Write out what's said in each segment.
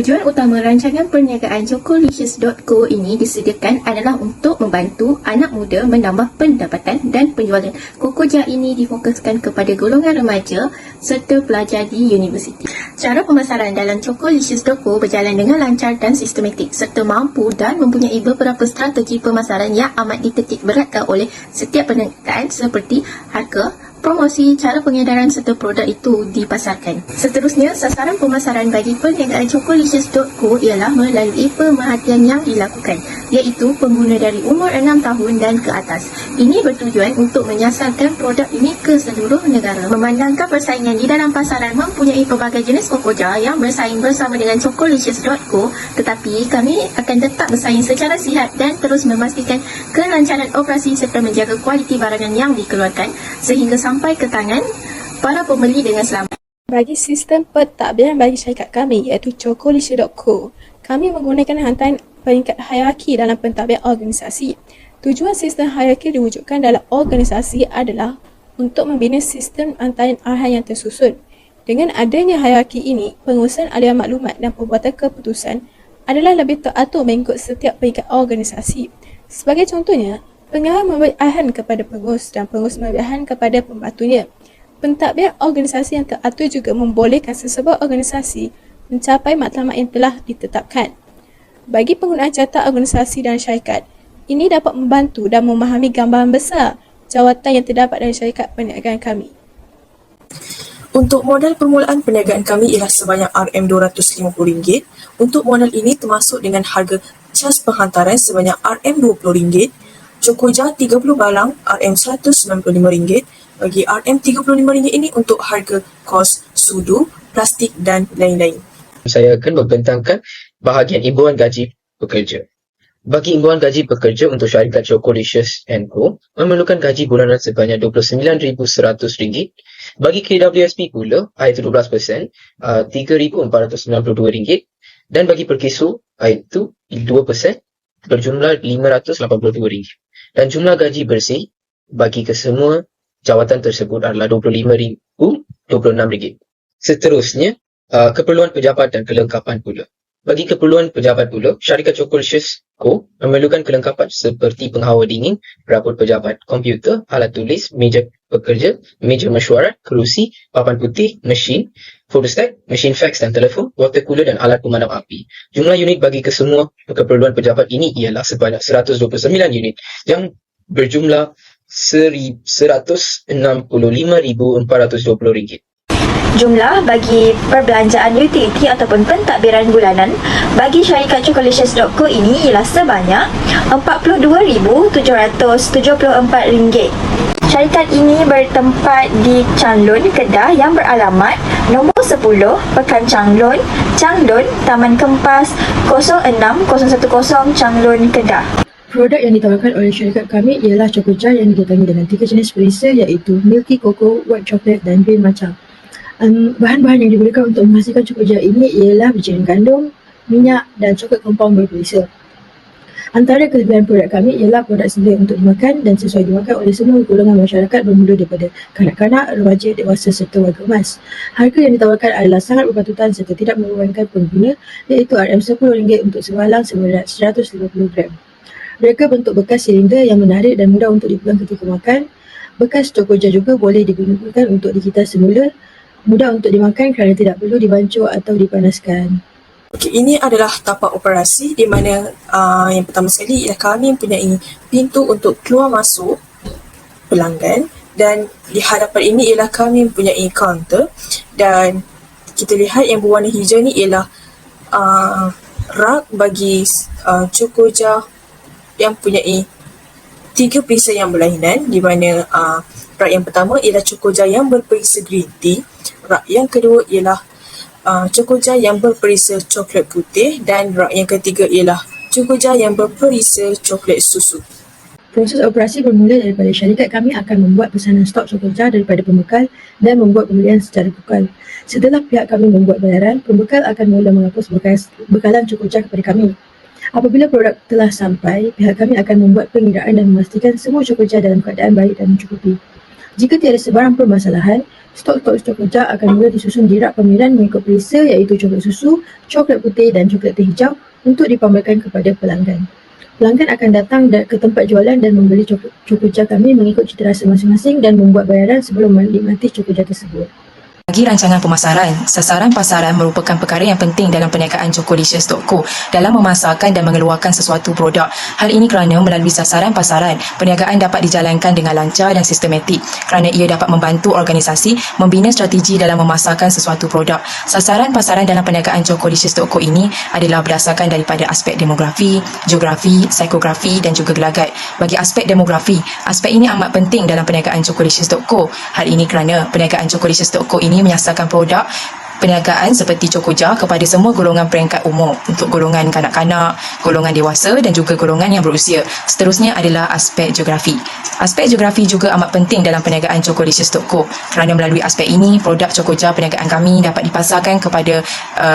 Tujuan utama rancangan perniagaan Chocolicious.co ini disediakan adalah untuk membantu anak muda menambah pendapatan dan penjualan. Kokoja ini difokuskan kepada golongan remaja serta pelajar di universiti. Cara pemasaran dalam Chocolicious.co berjalan dengan lancar dan sistematik serta mampu dan mempunyai beberapa strategi pemasaran yang amat dititik beratkan oleh setiap perniagaan seperti harga, promosi, cara pengedaran serta produk itu dipasarkan. Seterusnya, sasaran pemasaran bagi perniagaan Chocolicious.co ialah melalui pemerhatian yang dilakukan, iaitu pengguna dari umur 6 tahun dan ke atas. Ini bertujuan untuk menyasarkan produk ini ke seluruh negara. Memandangkan persaingan di dalam pasaran mempunyai pelbagai jenis kokoja yang bersaing bersama dengan Chocolicious.co, tetapi kami akan tetap bersaing secara sihat dan terus memastikan kelancaran operasi serta menjaga kualiti barangan yang dikeluarkan sehingga sampai ke tangan para pembeli dengan selamat. Bagi sistem pentadbiran bagi syarikat kami iaitu Chocolicious.co, kami menggunakan hantaran peringkat hierarki dalam pentadbiran organisasi. Tujuan sistem hierarki diwujudkan dalam organisasi adalah untuk membina sistem hantaran arahan yang tersusun. Dengan adanya hierarki ini, pengurusan aliran maklumat dan pembuatan keputusan adalah lebih teratur mengikut setiap peringkat organisasi. Sebagai contohnya, pengarah memberi arahan kepada pengurus dan pengurus memberi arahan kepada pembantunya. Pentadbiran organisasi yang teratur juga membolehkan sesebuah organisasi mencapai matlamat yang telah ditetapkan. Bagi penggunaan carta organisasi dan syarikat, ini dapat membantu dan memahami gambaran besar jawatan yang terdapat dari syarikat perniagaan kami. Untuk modal permulaan perniagaan kami ialah sebanyak RM250. Untuk modal ini termasuk dengan harga cas penghantaran sebanyak RM20. Chokoja 30 balang RM195. Bagi RM35 ini untuk harga kos sudu, plastik dan lain-lain. Saya akan membentangkan bahagian imbuhan gaji pekerja. Bagi imbuhan gaji pekerja untuk syarikat Chocolicious & Co memerlukan gaji bulanan sebanyak RM29,100. Bagi KWSP pula, iaitu 12%, RM3,492. Dan bagi perkeso, iaitu 2%, berjumlah RM582. Dan jumlah gaji bersih bagi kesemua jawatan tersebut adalah RM25,026. Seterusnya, keperluan pejabat dan kelengkapan pula. Bagi keperluan pejabat pula, syarikat Chocolicious Co memerlukan kelengkapan seperti penghawa dingin, rapor pejabat, komputer, alat tulis, meja pekerja, meja mesyuarat, kerusi, papan putih, mesin, photostat, mesin fax dan telefon, water cooler dan alat pemadam api. Jumlah unit bagi kesemua keperluan pejabat ini ialah sebanyak 129 unit yang berjumlah RM165,420. Jumlah bagi perbelanjaan utility ataupun pentadbiran bulanan bagi syarikat Chocolicious.co ini ialah sebanyak RM42,774. Syarikat ini bertempat di Changlun, Kedah yang beralamat nombor 10, Pekan Changlun, Changlun, Taman Kempas 06010 Changlun, Kedah. Produk yang ditawarkan oleh syarikat kami ialah Chokoja yang didatangi dengan 3 jenis perisa iaitu Milky Cocoa, White Chocolate dan Green Matcha. Bahan-bahan yang digunakan untuk menghasilkan Chokoja ini ialah bijiran gandum, minyak dan coklat compound berperisa. Antara kelebihan produk kami ialah produk sedia untuk dimakan dan sesuai dimakan oleh semua golongan masyarakat bermula daripada kanak-kanak, remaja, dewasa serta warga emas. Harga yang ditawarkan adalah sangat berpatutan serta tidak membebankan pengguna iaitu RM10 untuk sebalang seberat 150 gram. Mereka bentuk bekas silinder yang menarik dan mudah untuk dipegang ketika makan. Bekas Chokoja juga boleh digunakan untuk dikitas semula, mudah untuk dimakan kerana tidak perlu dibancuh atau dipanaskan. Okey, ini adalah tapak operasi di mana yang pertama sekali ialah kami mempunyai pintu untuk keluar masuk pelanggan dan di hadapan ini ialah kami mempunyai kaunter dan kita lihat yang berwarna hijau ni ialah rak bagi Chokoja yang mempunyai 3 perisa yang berlainan di mana rak yang pertama ialah Chokoja yang berperisa green tea, rak yang kedua ialah Chokoja yang berperisa coklat putih dan rak yang ketiga ialah Chokoja yang berperisa coklat susu. Proses operasi bermula daripada syarikat kami akan membuat pesanan stok Chokoja daripada pembekal dan membuat pembelian secara tukar. Setelah pihak kami membuat bayaran, pembekal akan mula menghapus bekalan Chokoja kepada kami. Apabila produk telah sampai, pihak kami akan membuat pengiraan dan memastikan semua Chokoja dalam keadaan baik dan mencukupi. Jika tiada sebarang permasalahan, Stok-stok Cokoja akan mula disusun di rak pemilihan mengikut perisa iaitu coklat susu, coklat putih dan coklat teh hijau untuk dipamerkan kepada pelanggan. Pelanggan akan datang ke tempat jualan dan membeli Cokoja kami mengikut citarasa masing-masing dan membuat bayaran sebelum menikmati Cokoja tersebut. Bagi rancangan pemasaran, sasaran pasaran merupakan perkara yang penting dalam perniagaan Cokolicious.co dalam memasarkan dan mengeluarkan sesuatu produk. Hal ini kerana melalui sasaran pasaran, perniagaan dapat dijalankan dengan lancar dan sistematik kerana ia dapat membantu organisasi membina strategi dalam memasarkan sesuatu produk. Sasaran pasaran dalam perniagaan Cokolicious.co ini adalah berdasarkan daripada aspek demografi, geografi, psikografi dan juga gelagat. Bagi aspek demografi, aspek ini amat penting dalam perniagaan Cokolicious.co. Hal ini kerana perniagaan Cokolicious.co ini menyasarkan produk perniagaan seperti Cokoja kepada semua golongan peringkat umur untuk golongan kanak-kanak, golongan dewasa dan juga golongan yang berusia. Seterusnya adalah aspek geografi. Aspek geografi juga amat penting dalam perniagaan Cokolicious.co kerana melalui aspek ini, produk Cokoja perniagaan kami dapat dipasarkan kepada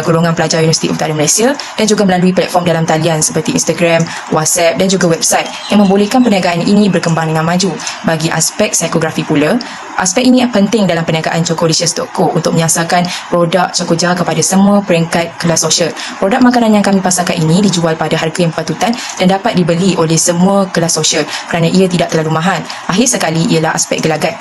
golongan pelajar Universiti Utara Malaysia dan juga melalui platform dalam talian seperti Instagram, WhatsApp dan juga website yang membolehkan perniagaan ini berkembang dengan maju. Bagi aspek psikografi pula, aspek ini penting dalam perniagaan Cokolicious.co untuk menyasarkan produk Cokoja kepada semua peringkat kelas sosial. Produk makanan yang kami pasarkan ini dijual pada harga yang berpatutan dan dapat dibeli oleh semua kelas sosial kerana ia tidak terlalu mahal. Akhir sekali ialah aspek gelagat.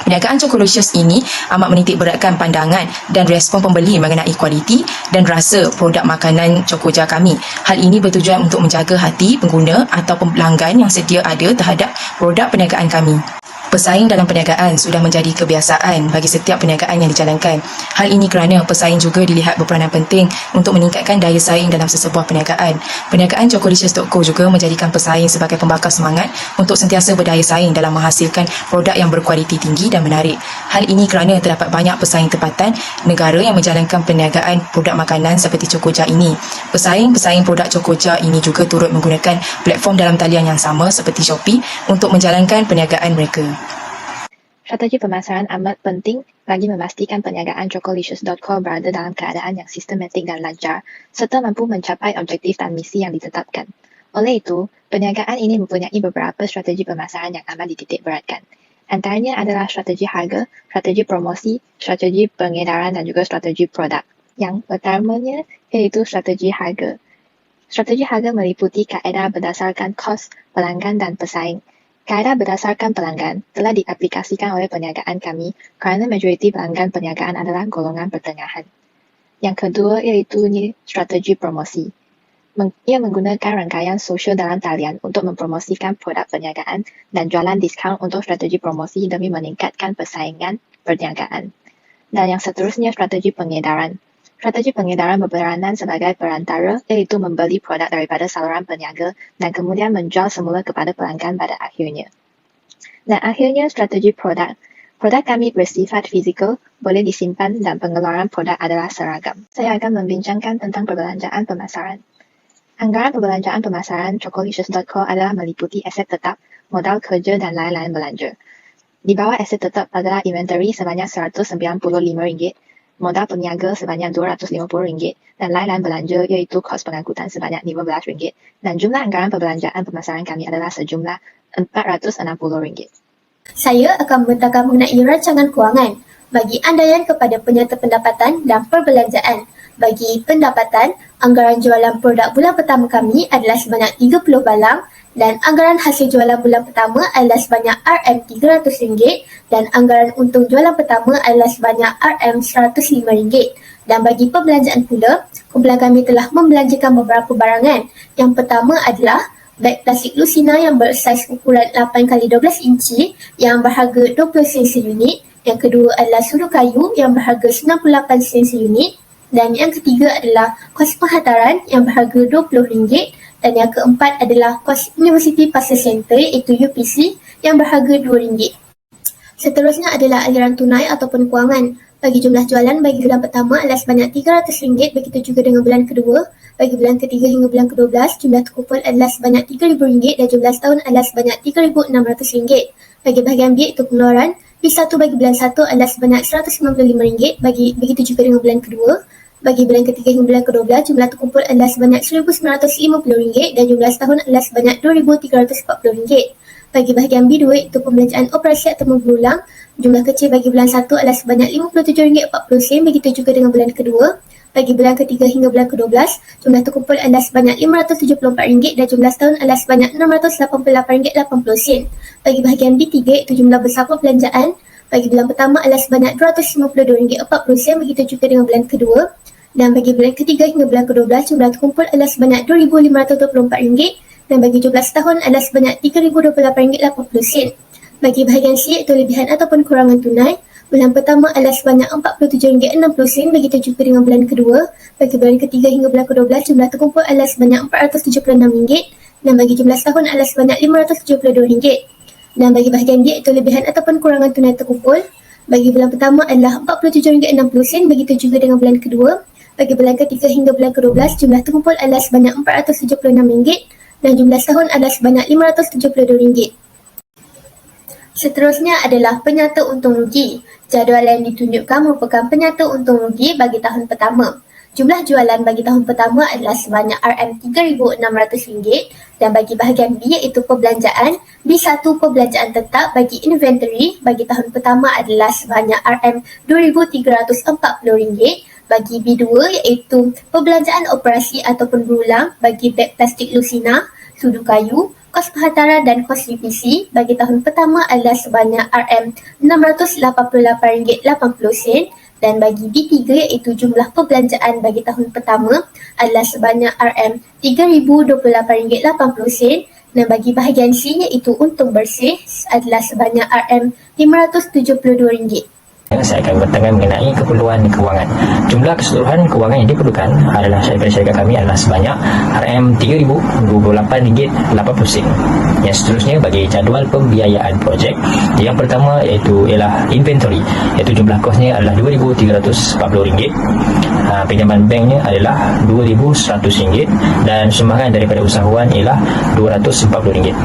Perniagaan Cokolicious ini amat menitik beratkan pandangan dan respon pembeli mengenai kualiti dan rasa produk makanan Cokoja kami. Hal ini bertujuan untuk menjaga hati pengguna atau pelanggan yang sedia ada terhadap produk perniagaan kami. Pesaing dalam perniagaan sudah menjadi kebiasaan bagi setiap perniagaan yang dijalankan. Hal ini kerana pesaing juga dilihat berperanan penting untuk meningkatkan daya saing dalam sesebuah perniagaan. Perniagaan Cokolicious.co juga menjadikan pesaing sebagai pembakar semangat untuk sentiasa berdaya saing dalam menghasilkan produk yang berkualiti tinggi dan menarik. Hal ini kerana terdapat banyak pesaing tempatan negara yang menjalankan perniagaan produk makanan seperti Cokoja ini. Pesaing-pesaing produk Cokoja ini juga turut menggunakan platform dalam talian yang sama seperti Shopee untuk menjalankan perniagaan mereka. Strategi pemasaran amat penting bagi memastikan perniagaan Cokolicious.co berada dalam keadaan yang sistematik dan lancar serta mampu mencapai objektif dan misi yang ditetapkan. Oleh itu, perniagaan ini mempunyai beberapa strategi pemasaran yang amat dititik beratkan. Antaranya adalah strategi harga, strategi promosi, strategi pengedaran dan juga strategi produk. Yang pertamanya iaitu strategi harga. Strategi harga meliputi kaedah berdasarkan kos, pelanggan dan pesaing. Kaedah berdasarkan pelanggan telah diaplikasikan oleh perniagaan kami kerana majoriti pelanggan perniagaan adalah golongan pertengahan. Yang kedua iaitu strategi promosi. Ia menggunakan rangkaian sosial dalam talian untuk mempromosikan produk perniagaan dan jualan diskaun untuk strategi promosi demi meningkatkan persaingan perniagaan. Dan yang seterusnya strategi pengedaran. Strategi pengedaran berperanan sebagai perantara iaitu membeli produk daripada saluran peniaga dan kemudian menjual semula kepada pelanggan pada akhirnya. Dan akhirnya strategi produk. Produk kami bersifat fizikal, boleh disimpan dan pengeluaran produk adalah seragam. Saya akan membincangkan tentang perbelanjaan pemasaran. Anggaran perbelanjaan pemasaran Cokolicious.co adalah meliputi aset tetap, modal kerja dan lain-lain belanja. Di bawah aset tetap adalah inventory sebanyak RM195, modal peniaga sebanyak RM250 dan lain-lain belanja iaitu kos pengangkutan sebanyak RM15 dan jumlah anggaran perbelanjaan pemasaran kami adalah sejumlah RM460. Saya akan membentangkan mengenai rancangan kewangan bagi andaian kepada penyerta pendapatan dan perbelanjaan. Bagi pendapatan, anggaran jualan produk bulan pertama kami adalah sebanyak 30 balang dan anggaran hasil jualan bulan pertama adalah sebanyak RM300 dan anggaran untung jualan pertama adalah sebanyak RM105. Dan bagi perbelanjaan pula, kumpulan kami telah membelanjakan beberapa barangan. Yang pertama adalah beg plastik Lucina yang bersaiz ukuran 8x12 inci yang berharga 20 sen seunit. Yang kedua adalah suluh kayu yang berharga 98 sen seunit. Dan yang ketiga adalah kos penghantaran yang berharga RM20 dan yang keempat adalah kos University Parcel Center iaitu UPC yang berharga RM2. Seterusnya adalah aliran tunai ataupun kewangan. Bagi jumlah jualan bagi bulan pertama adalah sebanyak RM300, begitu juga dengan bulan kedua. Bagi bulan ketiga hingga bulan ke-12, jumlah terkumpul adalah sebanyak RM3,000 dan jumlah setahun adalah sebanyak RM3,600. Bagi bahagian B iaitu pengeluaran, B1 bagi bulan 1 adalah sebanyak RM195, begitu juga dengan bulan kedua. Bagi bulan ketiga hingga bulan ke-12, jumlah terkumpul adalah sebanyak RM1,950 dan jumlah setahun adalah sebanyak RM2,340. Bagi bahagian B2, iaitu pembelanjaan operasi atau berulang, jumlah kecil bagi bulan 1 adalah sebanyak RM57.40, begitu juga dengan bulan kedua. Bagi bulan ketiga hingga bulan ke-12, jumlah terkumpul adalah sebanyak RM574 dan jumlah setahun adalah sebanyak RM688.80. Bagi bahagian B3, iaitu jumlah besar perbelanjaan, bagi bulan pertama adalah sebanyak RM252.40, begitu juga dengan bulan kedua. Dan bagi bulan ketiga hingga bulan ke-12, jumlah terkumpul adalah sebanyak RM2,524 dan bagi jumlah setahun adalah sebanyak RM3,028.80. Bagi bahagian C, iaitu lebihan ataupun kurangan tunai, bulan pertama adalah sebanyak RM47.60, begitu juga dengan bulan kedua. Bagi bulan ketiga hingga bulan ke-12, jumlah terkumpul adalah sebanyak RM476 dan bagi jumlah setahun adalah sebanyak RM572. Dan bagi bahagian D, iaitu lebihan ataupun kurangan tunai terkumpul, bagi bulan pertama adalah RM47.60, begitu juga dengan bulan kedua. Bagi bulan ketiga hingga bulan ke-12, jumlah terkumpul adalah sebanyak RM476 dan jumlah setahun adalah sebanyak RM572. Seterusnya adalah penyata untung rugi. Jadual yang ditunjukkan merupakan penyata untung rugi bagi tahun pertama. Jumlah jualan bagi tahun pertama adalah sebanyak RM3,600 dan bagi bahagian B, iaitu perbelanjaan, B1 perbelanjaan tetap bagi inventory bagi tahun pertama adalah sebanyak RM2,340. Bagi B2, iaitu perbelanjaan operasi ataupun berulang bagi beg plastik Lucina, sudu kayu, kos penghantaran dan kos UPC bagi tahun pertama adalah sebanyak RM688.80 dan bagi B3, iaitu jumlah perbelanjaan bagi tahun pertama adalah sebanyak RM3,028.80 dan bagi bahagian C, iaitu untung bersih adalah sebanyak RM572. Saya akan bertangan mengenai keperluan kewangan. Jumlah keseluruhan kewangan yang diperlukan adalah syarikat kami adalah sebanyak RM3,028.80. Yang seterusnya bagi jadual pembiayaan projek, yang pertama ialah inventory, iaitu jumlah kosnya adalah RM2,340. Pinjaman banknya adalah RM2,100 dan sumbangan daripada usahawan ialah RM240.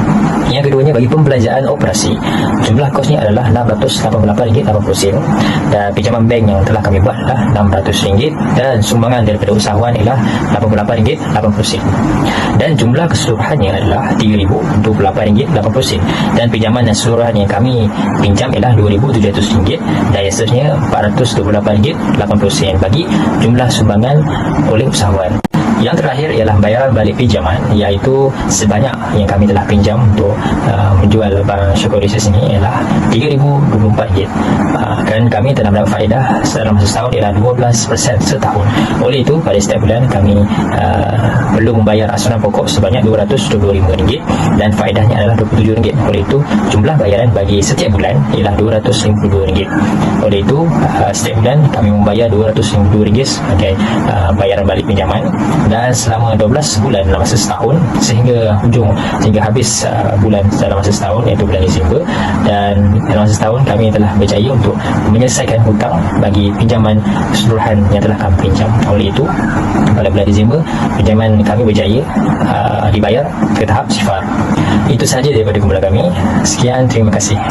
Yang keduanya bagi pembelanjaan operasi, jumlah kosnya adalah RM688.80 dan pinjaman bank yang telah kami buat adalah RM600 dan sumbangan daripada usahawan ialah RM88.80 dan jumlah keseluruhannya adalah RM3,028.80 dan pinjaman yang keseluruhan yang kami pinjam ialah RM2,700 dan yang seterusnya RM428.80 bagi jumlah sumbangan oleh usahawan. Yang terakhir ialah bayaran balik pinjaman, iaitu sebanyak yang kami telah pinjam untuk menjual barang Syukur Riches ini ialah RM3,024 dan kami telah mendapat faedah dalam masa setahun ialah 12% setahun. Oleh itu pada setiap bulan kami perlu membayar asuran pokok sebanyak RM225 dan faedahnya adalah RM27. Oleh itu jumlah bayaran bagi setiap bulan ialah RM252. Oleh itu setiap bulan kami membayar RM252 sebagai bayaran balik pinjaman dan selama 12 bulan dalam masa setahun sehingga habis bulan dalam masa setahun, iaitu bulan Disember, dan dalam masa setahun kami telah berjaya untuk menyelesaikan hutang bagi pinjaman keseluruhan yang telah kami pinjam. Oleh itu pada bulan Disember pinjaman kami berjaya dibayar ke tahap sifar. Itu sahaja daripada kumpulan kami. Sekian, terima kasih.